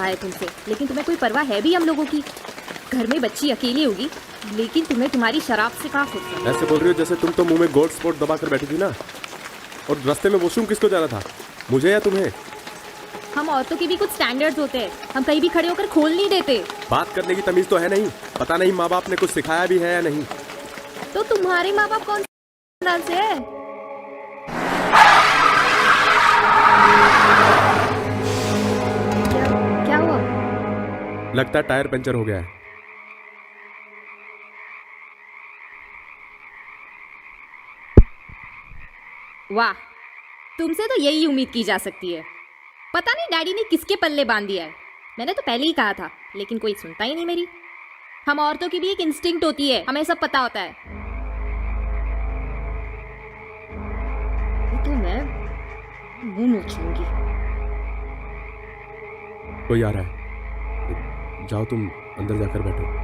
है तुमसे, लेकिन तुम्हें कोई परवाह है भी हम लोगों की? घर में बच्ची अकेली होगी, लेकिन तुम्हें तुम्हारी शराब से कहाँ फुर्सत? ऐसे बोल रही हो जैसे तुम तो मुंह में गोल्ड स्पॉट दबा कर बैठी थी ना। और रास्ते में वॉशरूम किसको जाना था, मुझे या तुम्हें? हम औरतों के भी कुछ स्टैंडर्ड्स होते हैं, हम कहीं भी खड़े होकर खोल नहीं देते। बात करने की तमीज तो है नहीं? पता नहीं माँ बाप ने कुछ सिखाया भी है या नहीं। तो तुम्हारे माँ बाप कौन से है? क्या हुआ? लगता है टायर पंचर हो गया है। वाह, तुमसे तो यही उम्मीद की जा सकती है। पता नहीं डैडी ने किसके पल्ले बांध दिया है। मैंने तो पहले ही कहा था, लेकिन कोई सुनता ही नहीं मेरी। हम औरतों की भी एक इंस्टिंक्ट होती है, हमें सब पता होता है। तो मैं मुंह नोचूंगी। कोई आ रहा है, जाओ तुम अंदर जाकर बैठो।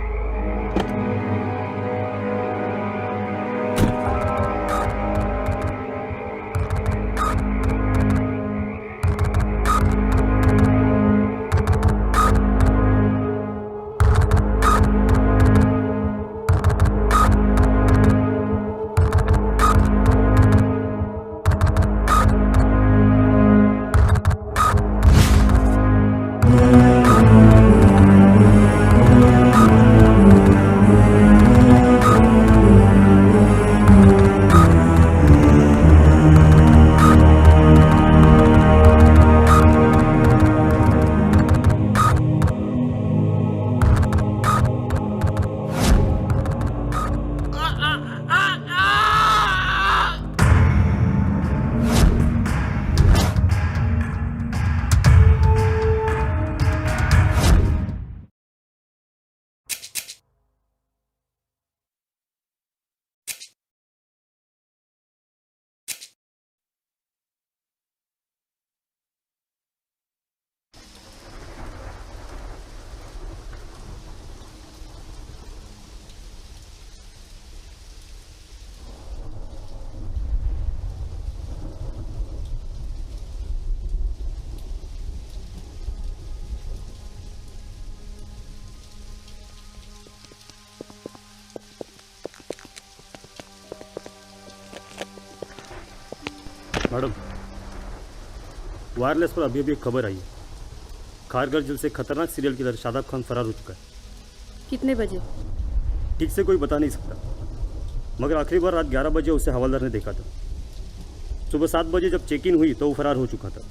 मैडम, वायरलेस पर अभी अभी एक खबर आई है। खारघर जेल से खतरनाक सीरियल किलर शादाब खान फरार हो चुका है। कितने बजे? ठीक से कोई बता नहीं सकता, मगर आखिरी बार रात 11 बजे उसे हवलदार ने देखा था। सुबह 7 बजे जब चेक इन हुई तो वो फरार हो चुका था।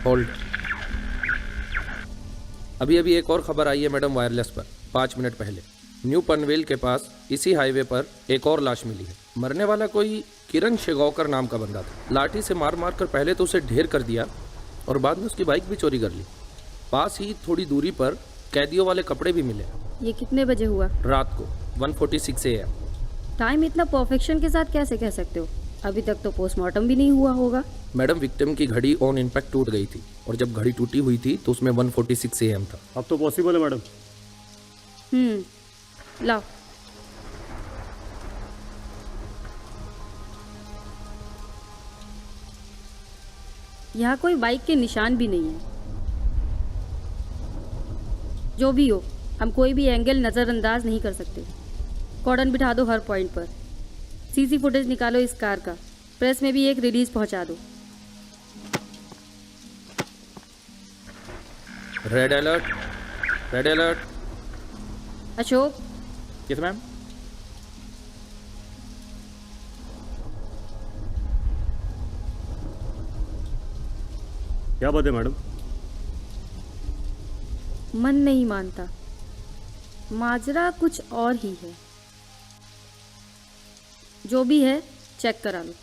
होल्ड। अभी अभी एक और खबर आई है मैडम, वायरलेस पर 5 मिनट पहले। न्यू पनवेल के पास इसी हाईवे पर एक और लाश मिली है। मरने वाला कोई किरण शेगौकर नाम का बंदा था। लाठी से मार मार कर पहले तो उसे ढेर कर दिया और बाद में उसकी बाइक भी चोरी कर ली। पास ही थोड़ी दूरी पर कैदियों वाले कपड़े भी मिले। ये कितने बजे हुआ? रात को 1:46 AM। टाइम इतना परफेक्शन के साथ कैसे कह सकते हो? अभी तक तो पोस्टमार्टम भी नहीं हुआ होगा। मैडम, विक्टिम की घड़ी ऑन इम्पैक्ट टूट गई थी और जब घड़ी टूटी हुई थी तो उसमें 1:46 AM था। अब तो पॉसिबल है मैडम। लाओ। यहाँ कोई बाइक के निशान भी नहीं है। जो भी हो, हम कोई भी एंगल नज़रअंदाज नहीं कर सकते। कॉर्डन बिठा दो हर पॉइंट पर। सीसी फुटेज निकालो इस कार का। प्रेस में भी एक रिलीज पहुंचा दो। Red alert, red alert. Ashok. Yes ma'am. क्या बात है मैडम? मन नहीं मानता, माजरा कुछ और ही है। जो भी है चेक करा लो।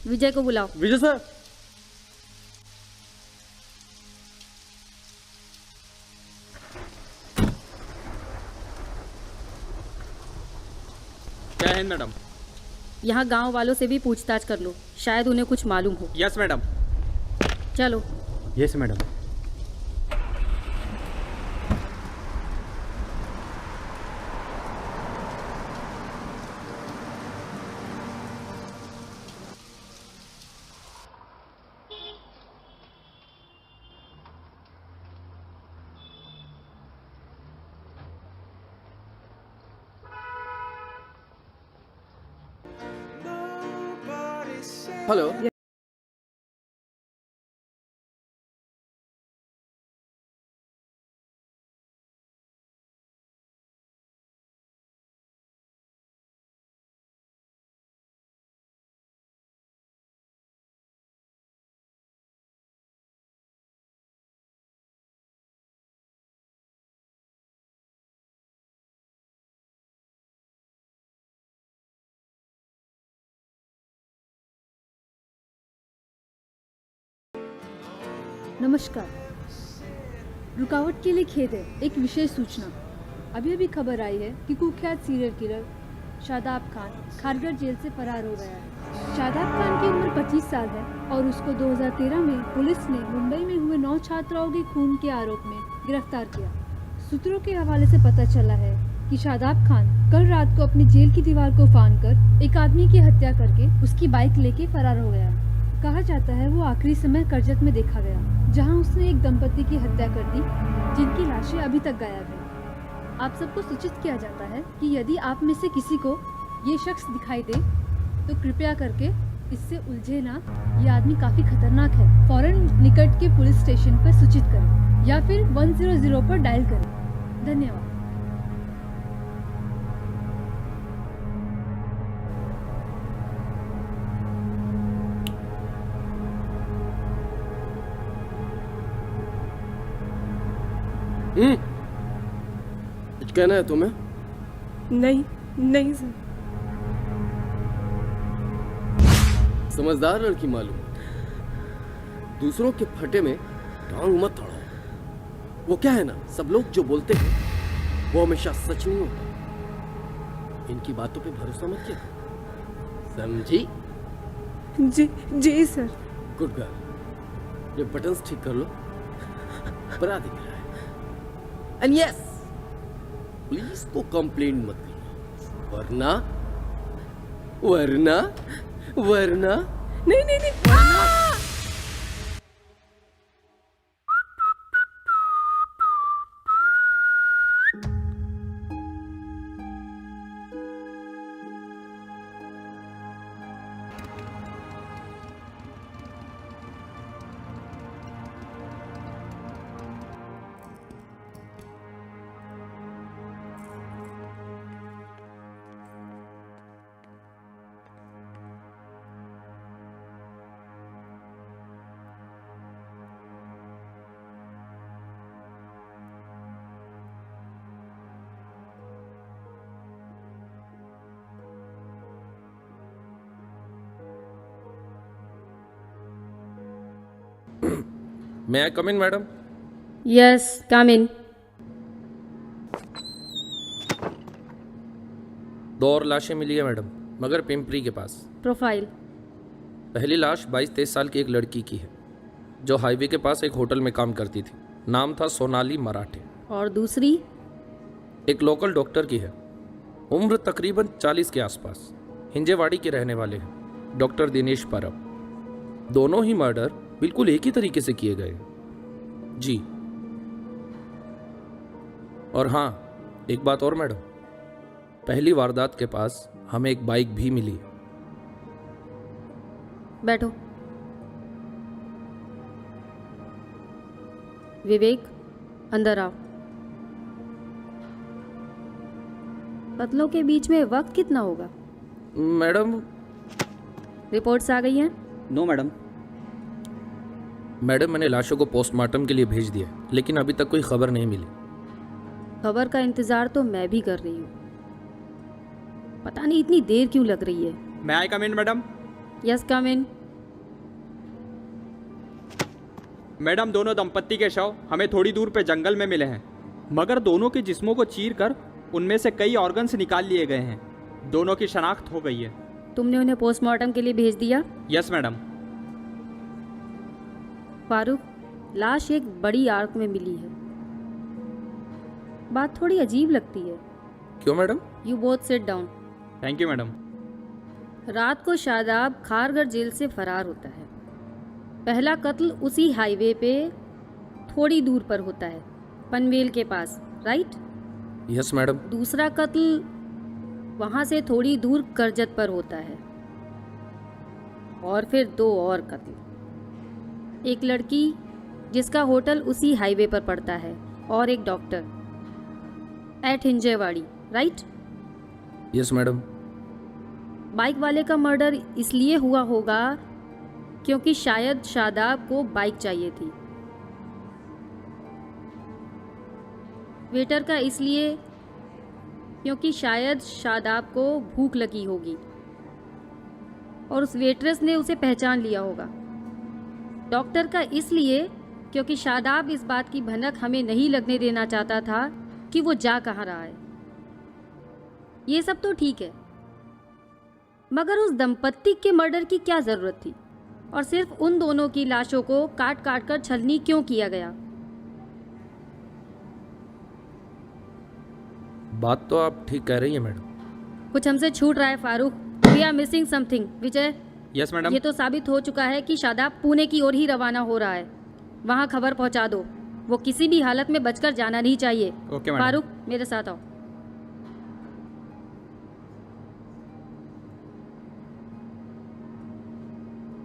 विजय को बुलाओ। विजय सर। हिंद मैडम। यहाँ गांव वालों से भी पूछताछ कर लो, शायद उन्हें कुछ मालूम हो। Yes madam. चलो। Yes madam. हेलो। नमस्कार। रुकावट के लिए खेद है। एक विशेष सूचना। अभी अभी खबर आई है कि कुख्यात serial killer Shadab Khan Khargarh jail से फरार हो गया है। शादाब खान की उम्र 25 साल है और उसको 2013 में पुलिस ने मुंबई में हुए 9 छात्राओं के खून के आरोप में गिरफ्तार किया। सूत्रों के हवाले से पता चला है कि शादाब खान कल रात को अपनी जेल की दीवार को फांदकर एक आदमी की हत्या करके उसकी बाइक लेके फरार हो गया। कहा जाता है वो आखिरी समय करजत में देखा गया, जहां उसने एक दंपति की हत्या कर दी, जिनकी लाशें अभी तक गायब हैं। आप सबको सूचित किया जाता है कि यदि आप में से किसी को ये शख्स दिखाई दे तो कृपया करके इससे उलझे ना। ये आदमी काफी खतरनाक है। फौरन निकट के पुलिस स्टेशन पर सूचित करें या फिर 100 पर डायल करें। धन्यवाद। कुछ कहना है तुम्हें? नहीं नहीं सर। समझदार लड़की मालूम। दूसरों के फटे में टांग मत अड़ाओ। वो क्या है ना, सब लोग जो बोलते हैं वो हमेशा सच नहीं होता। इनकी बातों पे भरोसा मत किया, समझी? जी जी सर। Good girl. ये बटन्स ठीक कर लो, बराती मिला है। एंड यस, पुलिस को कंप्लेंट मत करना, वरना वरना वरना नहीं नहीं नहीं। May I come in, madam? Yes, come in. 2 और लाशें मिली है मैडम, मगर पिंपरी के पास। प्रोफाइल। पहली लाश 22-23 साल की एक लड़की की है, जो हाईवे के पास एक होटल में काम करती थी। नाम था सोनाली मराठे। और दूसरी? एक लोकल डॉक्टर की है, उम्र तकरीबन 40 के आसपास, हिंजेवाड़ी के रहने वाले हैं, डॉक्टर दिनेश परब। दोनों ही मर्डर बिल्कुल एक ही तरीके से किए गए जी। और हाँ, एक बात और मैडम, पहली वारदात के पास हमें एक बाइक भी मिली है। बैठो। विवेक, अंदर आओ। पतलों के बीच में वक्त कितना होगा? मैडम, रिपोर्ट्स आ गई हैं? No madam. मैडम, मैंने लाशों को पोस्टमार्टम के लिए भेज दिया, लेकिन अभी तक कोई खबर नहीं मिली। खबर का इंतजार तो मैं भी कर रही हूँ, पता नहीं इतनी देर क्यों लग रही है। मैं आई कम इन मैडम? यस, कम इन। मैडम, दोनों दंपत्ति के शव हमें थोड़ी दूर पे जंगल में मिले हैं, मगर दोनों के जिस्मों को चीर कर उनमें से कई ऑर्गन्स निकाल लिए गए हैं। दोनों की शनाख्त हो गई है। तुमने उन्हें पोस्टमार्टम के लिए भेज दिया? Yes madam. फारूक, लाश एक बड़ी आर्क में मिली है। बात थोड़ी अजीब लगती है। क्यों madam? You both sit down. Thank you madam. रात को शादाब खारगढ़ जेल से फरार होता है। पहला कत्ल उसी हाईवे पे थोड़ी दूर पर होता है, पनवेल के पास, राइट? Yes madam. दूसरा कत्ल वहाँ से थोड़ी दूर करजत पर होता है। और फिर 2 और कत्ल। एक लड़की जिसका होटल उसी हाईवे पर पड़ता है, और एक doctor at Hinjewadi, right? Yes madam. Bike वाले का मर्डर इसलिए हुआ होगा क्योंकि शायद शादाब को बाइक चाहिए थी। वेटर का इसलिए क्योंकि शायद शादाब को भूख लगी होगी और उस वेट्रेस ने उसे पहचान लिया होगा। डॉक्टर का इसलिए क्योंकि शादाब इस बात की भनक हमें नहीं लगने देना चाहता था कि वो जा कहाँ रहा है। ये सब तो ठीक है, मगर उस दंपत्ति के मर्डर की क्या ज़रूरत थी? और सिर्फ उन दोनों की लाशों को काट काट कर छलनी क्यों किया गया? बात तो आप ठीक कह रही हैं मैडम। कुछ हमसे छूट रहा है Farooq. We are missing something. Vijay, yes madam. ये तो साबित हो चुका है कि शादाब पुणे की ओर ही रवाना हो रहा है। वहाँ खबर पहुँचा दो। वो किसी भी हालत में बचकर जाना नहीं चाहिए। Okay madam. फारूक, मेरे साथ आओ।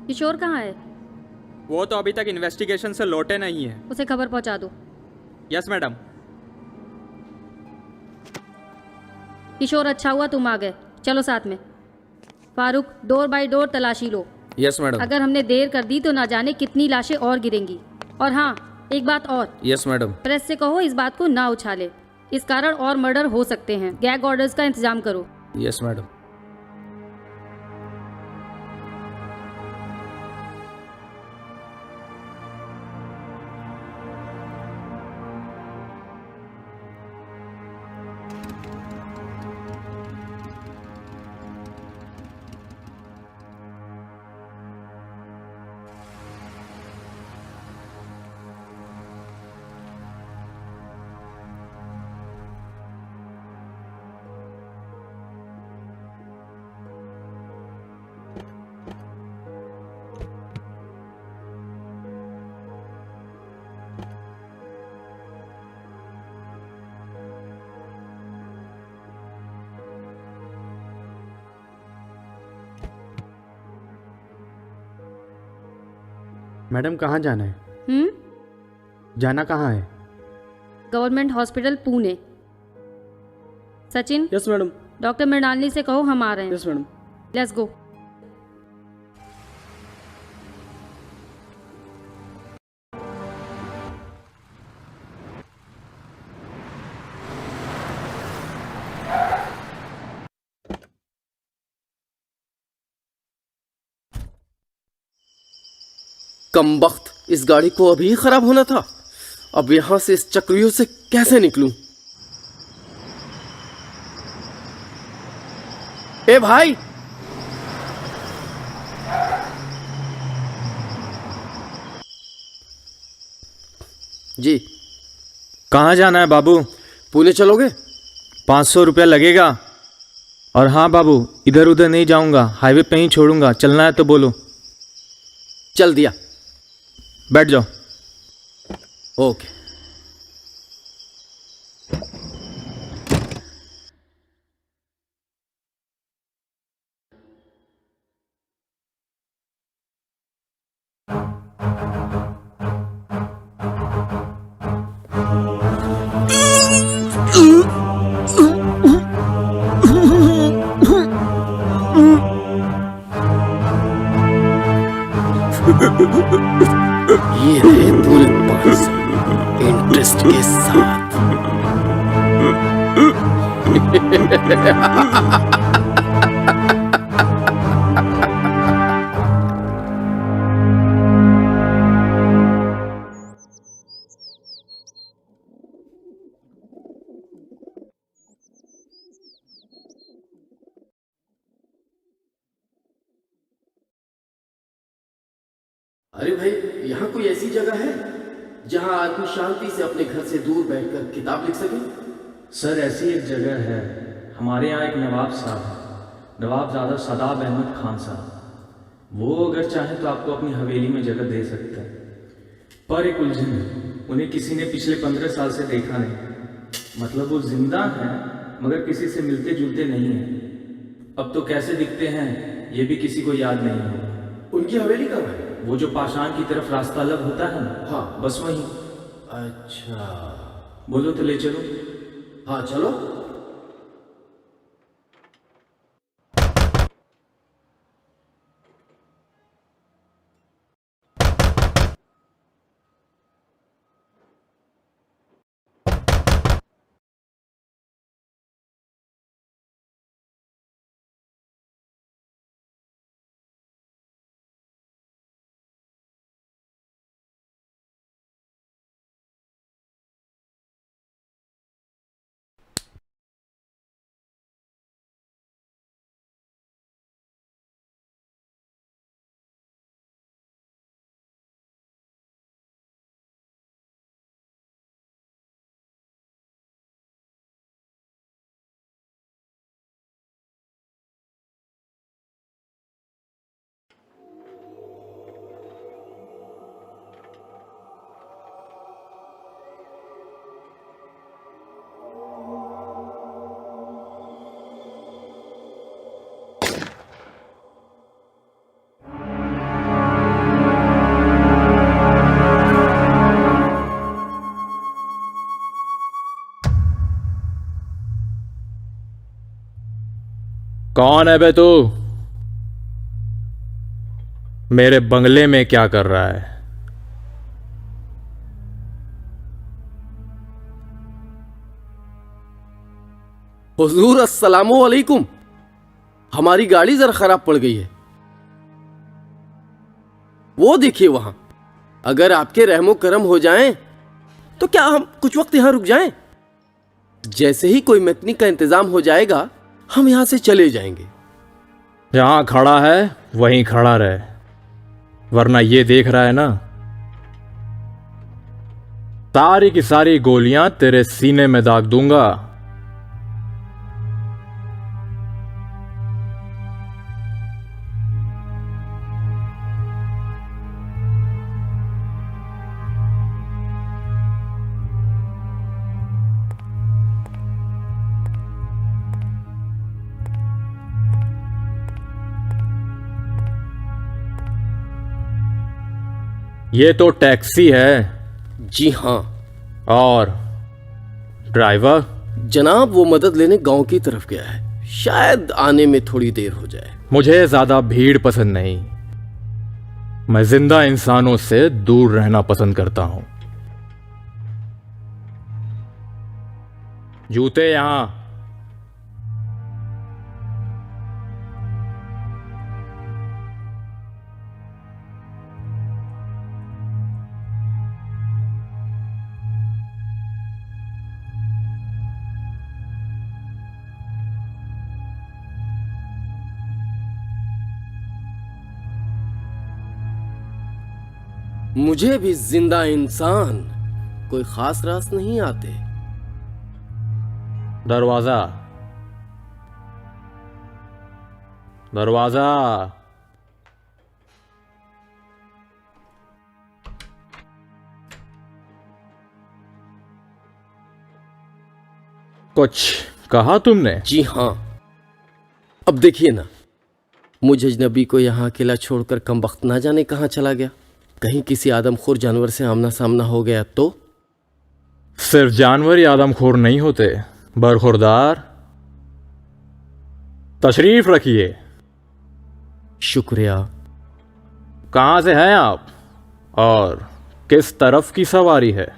किशोर कहाँ है? वो तो अभी तक इन्वेस्टिगेशन से लौटे नहीं है। उसे खबर पहुँचा दो। Yes madam. किशोर, अच्छा हुआ तुम आ गए। चलो साथ में। फारूक, डोर बाय डोर तलाशी लो। Yes madam. अगर हमने देर कर दी तो ना जाने कितनी लाशें और गिरेंगी। और हाँ, एक बात और, यस मैडम। प्रेस से कहो इस बात को ना उछाले। इस कारण और मर्डर हो सकते हैं। गैग ऑर्डर्स का इंतजाम करो। Yes madam. मैडम कहाँ जाना है? जाना कहाँ है? Government hospital Pune. Sachin, yes madam. Doctor Mrinalini से कहो हम आ रहे हैं। Yes madam. Let's go. कमबख्त, इस गाड़ी को अभी ही खराब होना था। अब यहां से इस चक्रियों से कैसे निकलूं? ए भाई, जी कहाँ जाना है बाबू? पुणे चलोगे? 500 रुपया लगेगा। और हाँ बाबू, इधर उधर नहीं जाऊंगा, हाईवे पे ही छोड़ूंगा। चलना है तो बोलो। चल दिया। बैठ जाओ। ओके। ये रहे पूरे 500 इंटरेस्ट के साथ। अरे भाई, यहाँ कोई ऐसी जगह है जहाँ आदमी शांति से अपने घर से दूर बैठकर किताब लिख सके? सर ऐसी एक जगह है, हमारे यहाँ एक नवाब साहब है, नवाबजादा शादाब अहमद खान साहब। वो अगर चाहें तो आपको अपनी हवेली में जगह दे सकते हैं, पर एक उलझन है, उन्हें किसी ने पिछले 15 साल से देखा नहीं। मतलब वो जिंदा हैं मगर किसी से मिलते जुलते नहीं हैं। अब तो कैसे दिखते हैं ये भी किसी को याद नहीं है। उनकी हवेली कहाँ है? वो जो पाषाण की तरफ रास्ता अलग होता है ना, हाँ। बस वहीं। अच्छा, बोलो तो ले चलो। हाँ चलो। कौन है बे तू? मेरे बंगले में क्या कर रहा है? हुजूर अस्सलामु अलैकुम, हमारी गाड़ी जरा खराब पड़ गई है, वो देखिए वहां। अगर आपके रहमो करम हो जाएं तो क्या हम कुछ वक्त यहां रुक जाएं? जैसे ही कोई मैकेनिक का इंतजाम हो जाएगा हम यहां से चले जाएंगे। जहां खड़ा है वहीं खड़ा रहे, वरना ये देख रहा है ना, सारी की सारी गोलियां तेरे सीने में दाग दूंगा। ये तो टैक्सी है। जी हाँ। और ड्राइवर? जनाब वो मदद लेने गांव की तरफ गया है, शायद आने में थोड़ी देर हो जाए। मुझे ज्यादा भीड़ पसंद नहीं, मैं जिंदा इंसानों से दूर रहना पसंद करता हूं। जूते यहां। मुझे भी जिंदा इंसान कोई खास रास नहीं आते। दरवाजा, दरवाजा। कुछ कहा तुमने? जी हाँ। अब देखिए ना, मुझ अजनबी को यहाँ अकेला छोड़कर कम वक्त ना जाने कहाँ चला गया। कहीं किसी आदमखोर जानवर से आमना सामना हो गया तो? सिर्फ जानवर ही आदमखोर नहीं होते, बरखुरदार। तशरीफ रखिए। शुक्रिया। कहाँ से हैं आप और किस तरफ की सवारी है?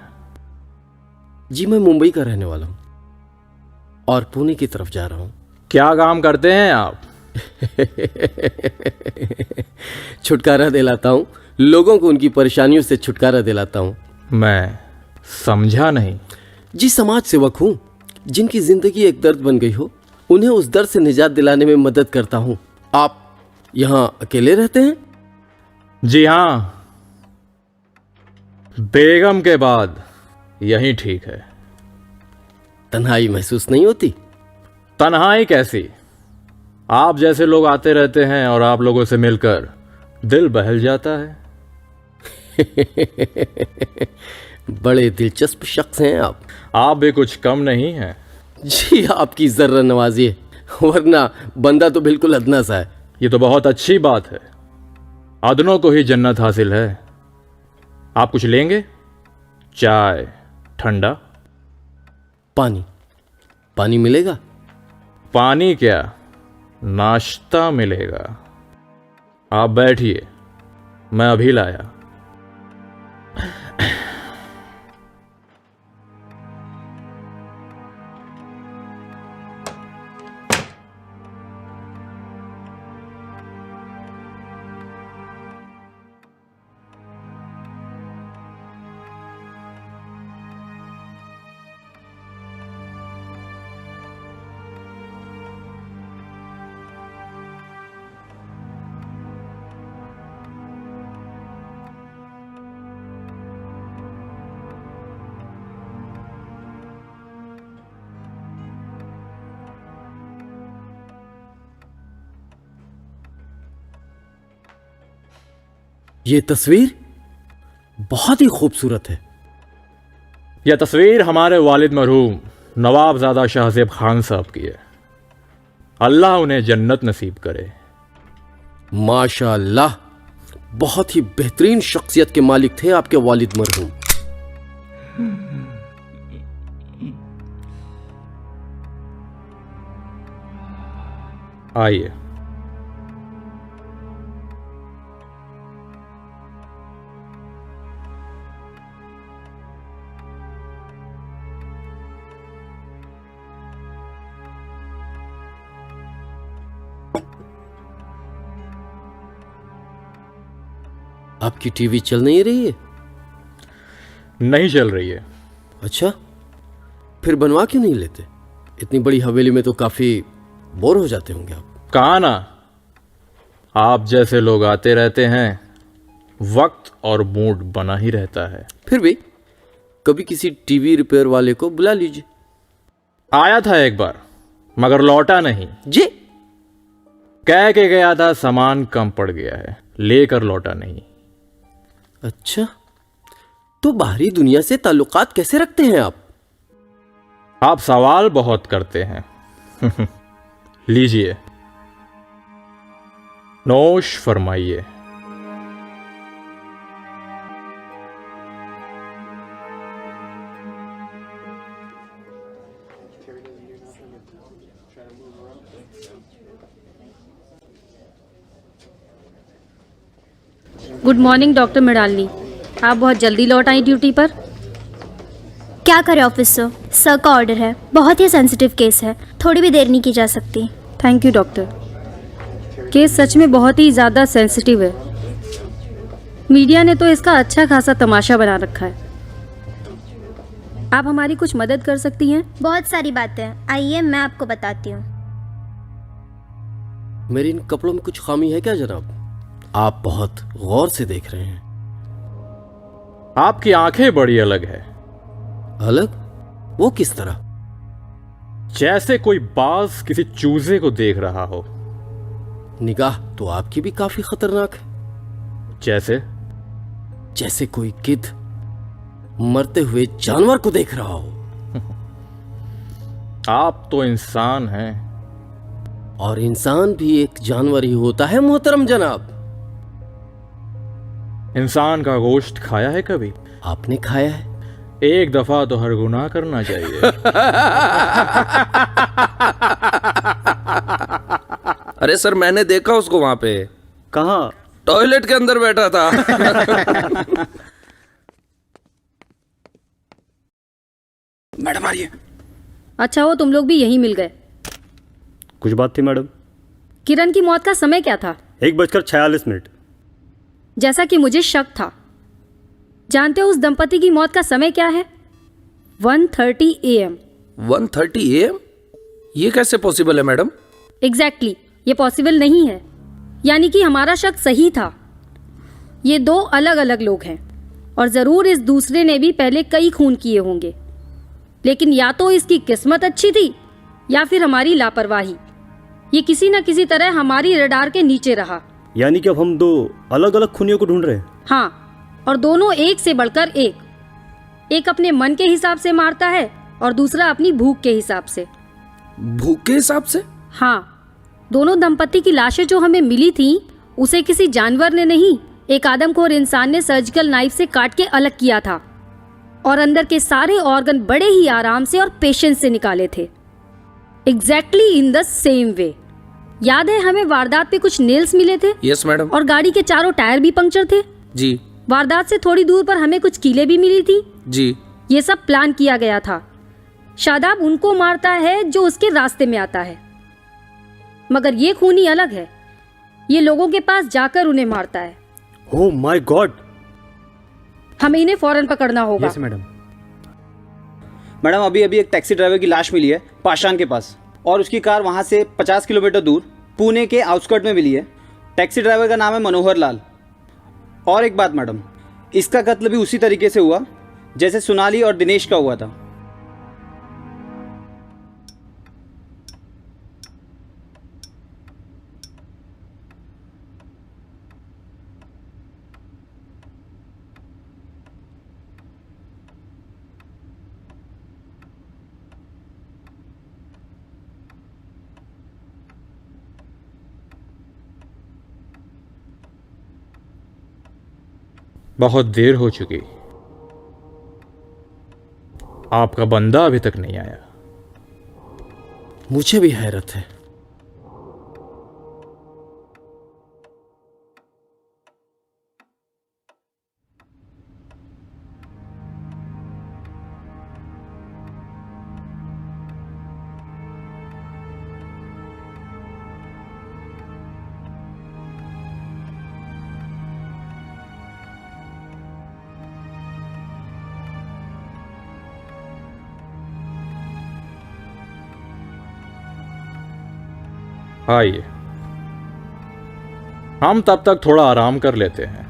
जी मैं मुंबई का रहने वाला हूँ और पुणे की तरफ जा रहा हूँ। क्या काम करते हैं आप? छुटकारा दिलाता हूँ, लोगों को उनकी परेशानियों से छुटकारा दिलाता हूँ। मैं समझा नहीं। जी समाज सेवक हूँ, जिनकी जिंदगी एक दर्द बन गई हो उन्हें उस दर्द से निजात दिलाने में मदद करता हूँ। आप यहाँ अकेले रहते हैं? जी हाँ, बेगम के बाद यही ठीक है। तन्हाई महसूस नहीं होती? तन्हाई कैसी, आप जैसे लोग आते रहते हैं और आप लोगों से मिलकर दिल बहल जाता है। बड़े दिलचस्प शख्स हैं आप। आप भी कुछ कम नहीं हैं। जी आपकी जर्रा नवाजी है, वरना बंदा तो बिल्कुल अदना सा है। ये तो बहुत अच्छी बात है, अदनों को ही जन्नत हासिल है। आप कुछ लेंगे? चाय, ठंडा? पानी? पानी मिलेगा? पानी क्या, नाश्ता मिलेगा। आप बैठिए, मैं अभी लाया। ये तस्वीर बहुत ही खूबसूरत है। यह तस्वीर हमारे वालिद मरहूम नवाबजादा शाहजेब खान साहब की है। अल्लाह उन्हें जन्नत नसीब करे। माशाअल्लाह, बहुत ही बेहतरीन शख्सियत के मालिक थे आपके वालिद मरहूम। आइए। आपकी टीवी चल नहीं रही है? नहीं चल रही है। अच्छा, फिर बनवा क्यों नहीं लेते? इतनी बड़ी हवेली में तो काफी बोर हो जाते होंगे आप। कहा ना, आप जैसे लोग आते रहते हैं, वक्त और मूड बना ही रहता है। फिर भी कभी किसी टीवी रिपेयर वाले को बुला लीजिए। आया था एक बार, मगर लौटा नहीं। जी? कह के गया था सामान कम पड़ गया है, लेकर लौटा नहीं। अच्छा, तो बाहरी दुनिया से ताल्लुकात कैसे रखते हैं आप? आप सवाल बहुत करते हैं। लीजिए, नोश फरमाइए। गुड मॉर्निंग डॉक्टर मृणालिनी, आप बहुत जल्दी लौट आई ड्यूटी पर। क्या करें ऑफिसर, सर का ऑर्डर है। बहुत ही सेंसिटिव केस है, थोड़ी भी देर नहीं की जा सकती। Thank you doctor. केस सच में बहुत ही ज़्यादा सेंसिटिव है। मीडिया ने तो इसका अच्छा खासा तमाशा बना रखा है। आप हमारी कुछ मदद कर सकती हैं? बहुत सारी बातें, आइए मैं आपको बताती हूँ। मेरे इन कपड़ों में कुछ खामी है क्या जनाब? आप बहुत गौर से देख रहे हैं। आपकी आंखें बड़ी अलग है। अलग? वो किस तरह? जैसे कोई बाज किसी चूजे को देख रहा हो। निगाह तो आपकी भी काफी खतरनाक है। जैसे कोई गिद्ध मरते हुए जानवर को देख रहा हो। आप तो इंसान हैं। और इंसान भी एक जानवर ही होता है मोहतरम जनाब। इंसान का गोश्त खाया है कभी? आपने खाया है? एक दफा तो हर गुनाह करना चाहिए। अरे सर, मैंने देखा उसको वहां पे। कहाँ? टॉयलेट के अंदर बैठा था। मैडम आ रही है। अच्छा हो तुम लोग भी यहीं मिल गए। कुछ बात थी मैडम। किरण की मौत का समय क्या था? 1:46। जैसा कि मुझे शक था। जानते हो उस दंपति की मौत का समय क्या है? 1:30 AM। 1:30 AM? ये कैसे पॉसिबल है मैडम? एग्जैक्टली, ये पॉसिबल नहीं है। यानी कि हमारा शक सही था। ये दो अलग अलग लोग हैं और ज़रूर इस दूसरे ने भी पहले कई खून किए होंगे, लेकिन या तो इसकी किस्मत अच्छी थी या फिर हमारी लापरवाही। ये किसी न किसी तरह हमारी रडार के नीचे रहा। यानी कि अब हम दो अलग अलग खूनियों को ढूंढ रहे हैं। हाँ, और दोनों एक से बढ़कर एक अपने मन के हिसाब से मारता है और दूसरा अपनी भूख के हिसाब से। भूख के हिसाब से? हाँ, दोनों दंपति की लाशें जो हमें मिली थीं, उसे किसी जानवर ने नहीं, एक आदमखोर इंसान ने सर्जिकल नाइफ से काट के अलग किया था और अंदर के सारे ऑर्गन बड़े ही आराम से और पेशेंस से निकाले थे, exactly in the same way. याद है हमें वारदात पे कुछ नेल्स मिले थे? Yes madam. और गाड़ी के चारों टायर भी पंक्चर थे? जी। वारदात से थोड़ी दूर पर हमें कुछ कीलें भी मिली थी? जी। ये सब प्लान किया गया था। शादाब उनको मारता है जो उसके रास्ते में आता है, मगर ये खूनी अलग है, ये लोगों के पास जाकर उन्हें मारता है। ओह माय गॉड, हमें इन्हें फौरन पकड़ना होगा। Yes madam. मैडम अभी एक टैक्सी ड्राइवर की लाश मिली है पाषाण के पास, और उसकी कार वहाँ से 50 किलोमीटर दूर पुणे के आउटस्कर्ट में मिली है। टैक्सी ड्राइवर का नाम है मनोहर लाल। और एक बात मैडम, इसका कत्ल भी उसी तरीके से हुआ जैसे सोनाली और दिनेश का हुआ था। बहुत देर हो चुकी, आपका बंदा अभी तक नहीं आया। मुझे भी हैरत है। आइए, हम तब तक थोड़ा आराम कर लेते हैं।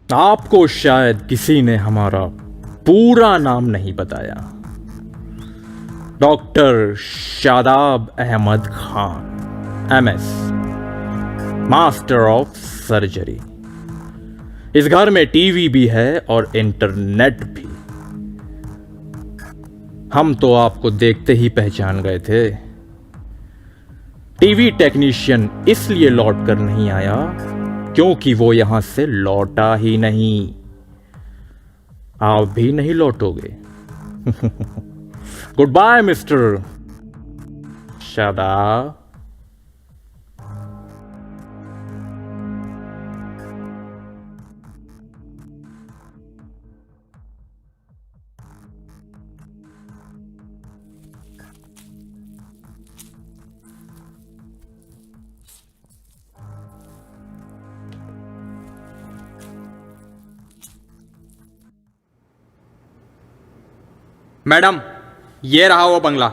आपको शायद किसी ने हमारा पूरा नाम नहीं बताया। Doctor Shadab Ahmed Khan, MS, master of surgery. इस घर में टीवी भी है और इंटरनेट भी। हम तो आपको देखते ही पहचान गए थे। टीवी टेक्नीशियन इसलिए लौट कर नहीं आया क्योंकि वो यहां से लौटा ही नहीं। आप भी नहीं लौटोगे। Good bye mister Shadab. Madam, ये रहा वो बंगला।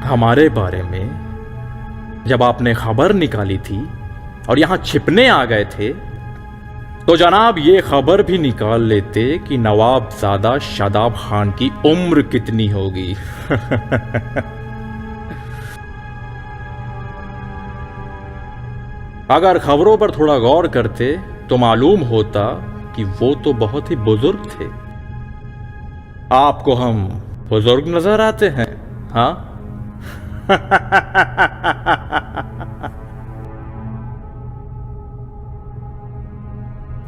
हमारे बारे में जब आपने खबर निकाली थी और यहां छिपने आ गए थे तो जनाब ये खबर भी निकाल लेते कि नवाबजादा शादाब खान की उम्र कितनी होगी। अगर खबरों पर थोड़ा गौर करते तो मालूम होता कि वो तो बहुत ही बुजुर्ग थे। आपको हम बुजुर्ग नजर आते हैं, हाँ?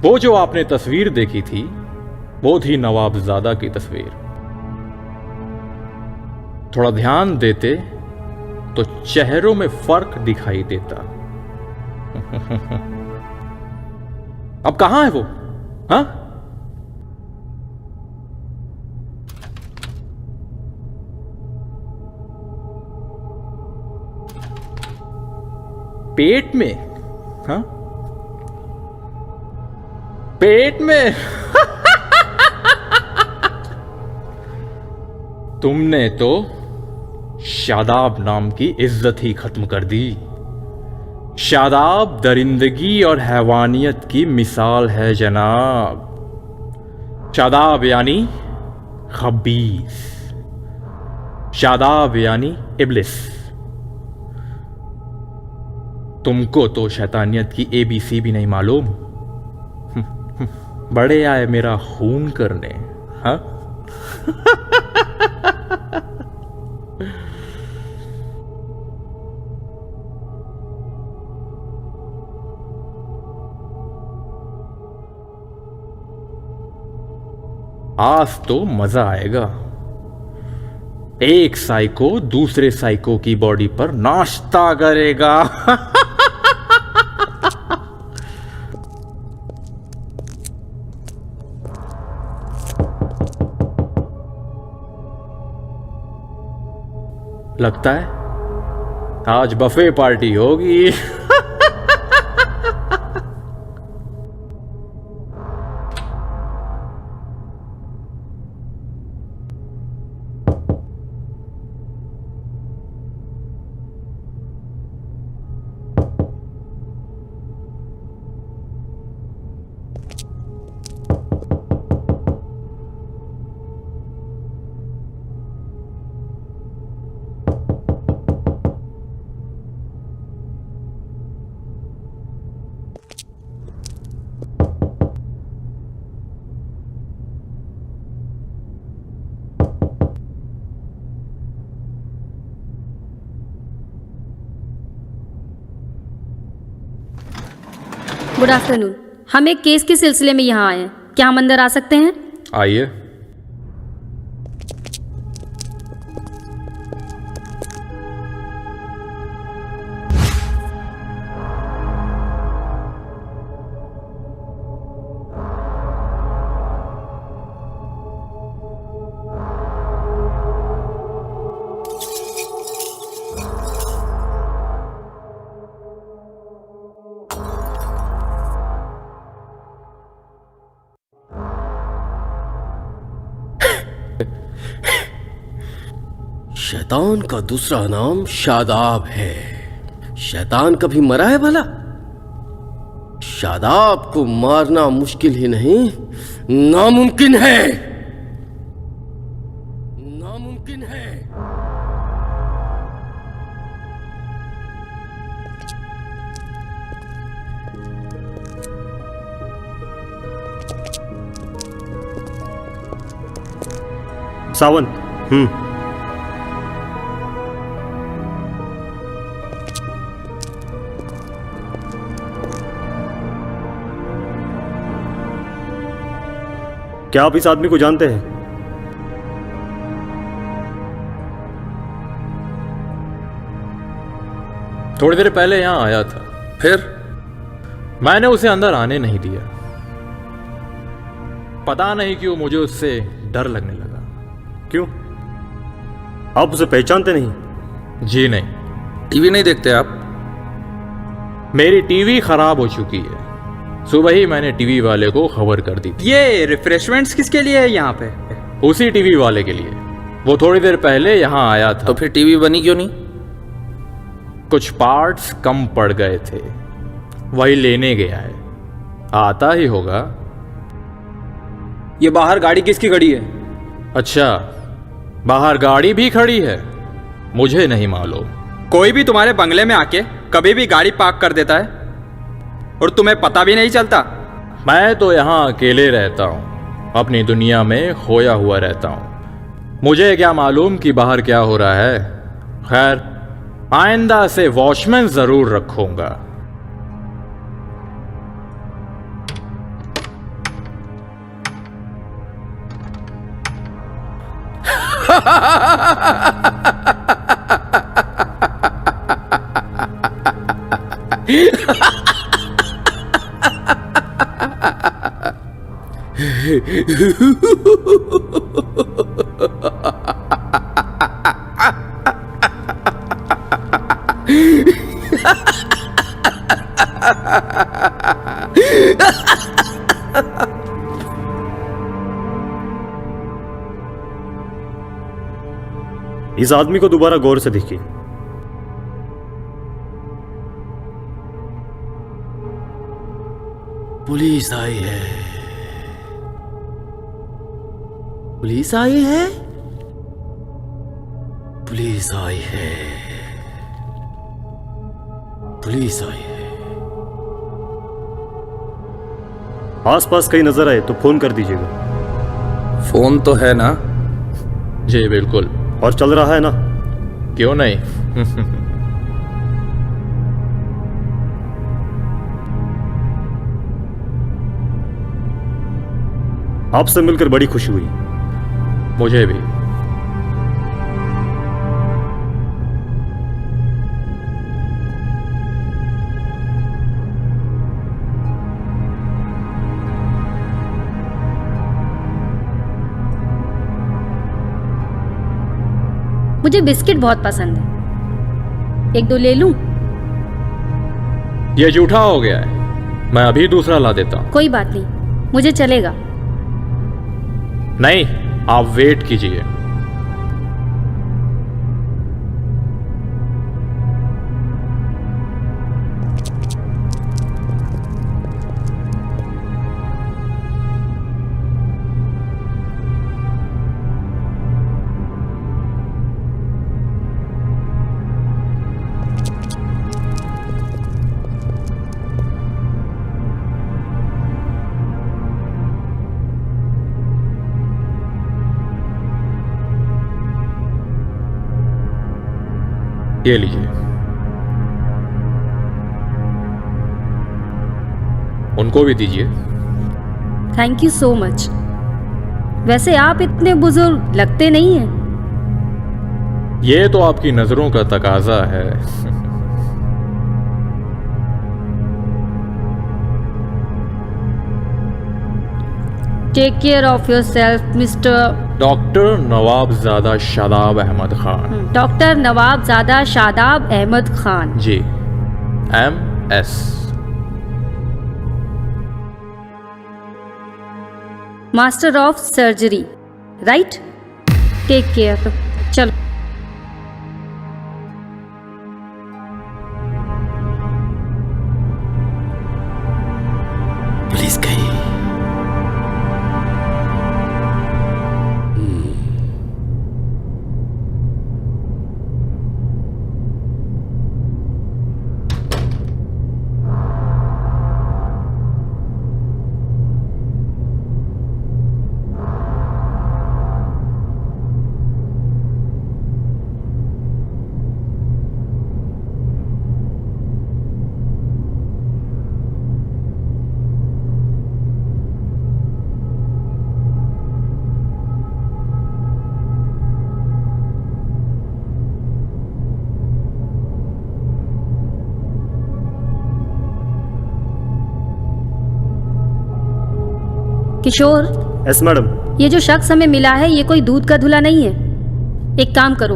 वो जो आपने तस्वीर देखी थी वो थी नवाबजादा की तस्वीर। थोड़ा ध्यान देते तो चेहरों में फर्क दिखाई देता। अब कहां है वो, हाँ? पेट में, हाँ? पेट में। तुमने तो शादाब नाम की इज्जत ही खत्म कर दी। शादाब दरिंदगी और हैवानियत की मिसाल है जनाब। शादाब यानी खबीस, शादाब यानी इब्लिस। तुमको तो शैतानियत की ABC भी नहीं मालूम। बड़े आए मेरा खून करने, हाँ? आज तो मजा आएगा। एक साइको दूसरे साइको की बॉडी पर नाश्ता करेगा। लगता है आज बफे पार्टी होगी। Good afternoon. हम एक केस के सिलसिले में यहाँ आए हैं, क्या हम अंदर आ सकते हैं? आइए। शैतान का दूसरा नाम शादाब है। शैतान कभी मरा है भला? शादाब को मारना मुश्किल ही नहीं, नामुमकिन है। नामुमकिन है। सावंत। क्या आप इस आदमी को जानते हैं? थोड़ी देर पहले यहां आया था, फिर मैंने उसे अंदर आने नहीं दिया। पता नहीं क्यों मुझे उससे डर लगने लगा। क्यों? आप उसे पहचानते नहीं? जी नहीं। टीवी नहीं देखते आप? मेरी टीवी खराब हो चुकी है। सुबह ही मैंने टीवी वाले को खबर कर दी थी। ये रिफ्रेशमेंट्स किसके लिए है यहाँ पे? उसी टीवी वाले के लिए। वो थोड़ी देर पहले यहाँ आया था। तो फिर टीवी बनी क्यों नहीं? कुछ पार्ट्स कम पड़ गए थे, वही लेने गया है। आता ही होगा। ये बाहर गाड़ी किसकी खड़ी है? अच्छा, बाहर गाड़ी भी खड़ी है? मुझे नहीं मालूम। कोई भी तुम्हारे बंगले में आके कभी भी गाड़ी पार्क कर देता है और तुम्हें पता भी नहीं चलता। मैं तो यहाँ अकेले रहता हूँ, अपनी दुनिया में खोया हुआ रहता हूँ। मुझे क्या मालूम कि बाहर क्या हो रहा है। खैर, आइंदा से वॉचमैन जरूर रखूंगा। इस आदमी को दोबारा गौर से देखिए। पुलिस आई है। पुलिस आई है। पुलिस आई है। पुलिस आई है। आसपास कहीं नजर आए तो फोन कर दीजिएगा। फोन तो है ना? जी बिल्कुल। और चल रहा है ना? क्यों नहीं। आपसे मिलकर बड़ी खुशी हुई। मुझे भी। मुझे बिस्किट बहुत पसंद है, एक दो ले लूं? ये जूठा हो गया है, मैं अभी दूसरा ला देता हूं। कोई बात नहीं, मुझे चलेगा। नहीं, आप वेट कीजिए। ये लीजिए। उनको भी दीजिए। Thank you so much. वैसे आप इतने बुजुर्ग लगते नहीं हैं। ये तो आपकी नजरों का तकाजा है। Take care of yourself mister doctor Nawabzada Shadab Ahmed Khan. Doctor Nawabzada Shadab Ahmed Khan. जी, MS। Master of surgery, right? Take care. चलो। पुलिस गई। किशोर। Yes madam. ये जो शख्स हमें मिला है, ये कोई दूध का धुला नहीं है। एक काम करो,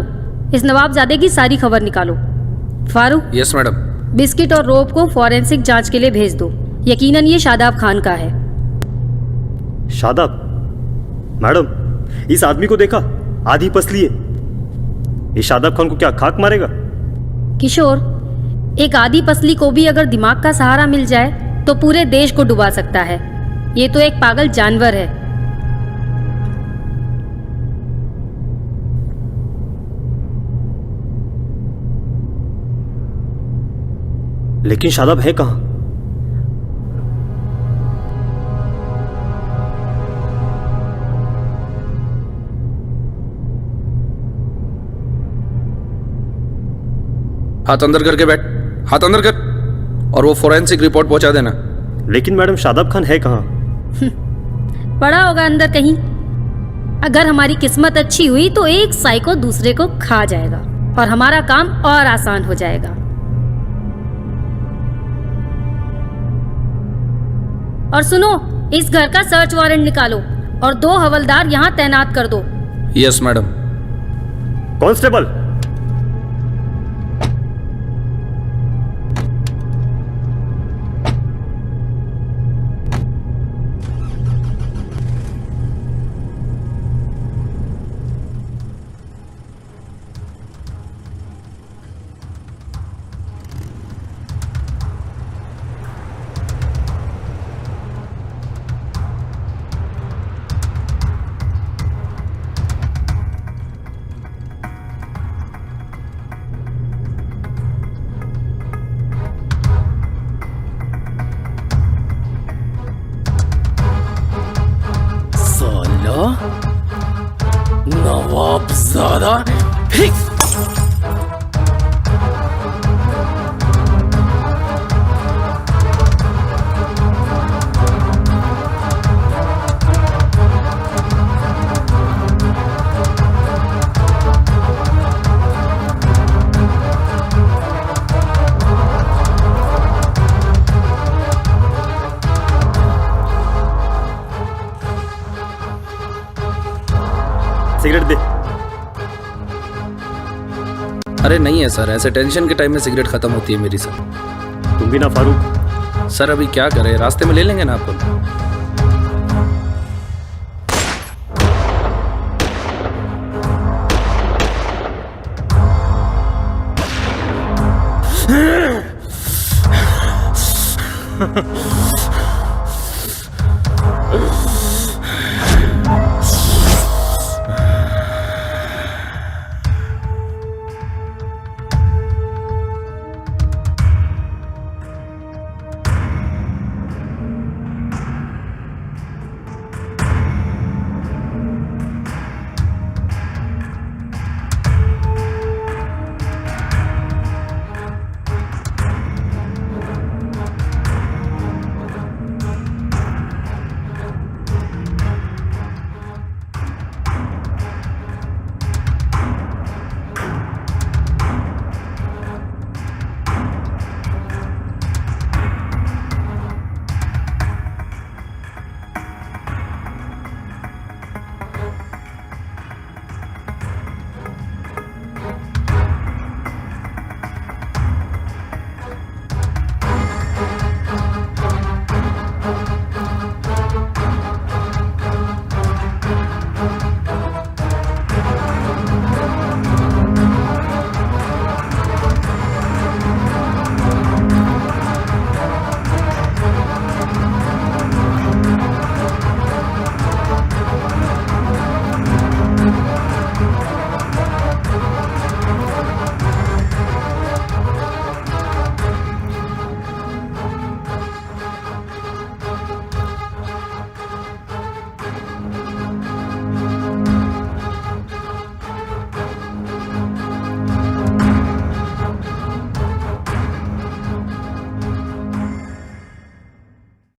इस नवाबजादे की सारी खबर निकालो। फारूक। Yes madam. बिस्किट और रोब को फॉरेंसिक जांच के लिए भेज दो। यकीनन ये शादाब खान का है। शादाब? मैडम, इस आदमी को देखा? आधी पसली है। ये शादाब खान को क्या खाक मारेगा? किशोर, एक आधी पसली को भी अगर दिमाग का सहारा मिल जाए तो पूरे देश को डुबा सकता है। ये तो एक पागल जानवर है। लेकिन शादाब है कहाँ? हाथ अंदर करके बैठ, हाथ अंदर कर, और वो फोरेंसिक रिपोर्ट पहुंचा देना। लेकिन मैडम शादाब खान है कहाँ? पड़ा होगा अंदर कहीं। अगर हमारी किस्मत अच्छी हुई तो एक साइको दूसरे को खा जाएगा और हमारा काम और आसान हो जाएगा। और सुनो, इस घर का सर्च वारंट निकालो और 2 हवलदार यहाँ तैनात कर दो। Yes madam. Constable, Nawabzada. Cigarette दे। अरे नहीं है सर, ऐसे टेंशन के टाइम में सिगरेट खत्म होती है मेरी सर। तुम भी ना फारूक। सर अभी क्या करें, रास्ते में ले लेंगे ना आपको।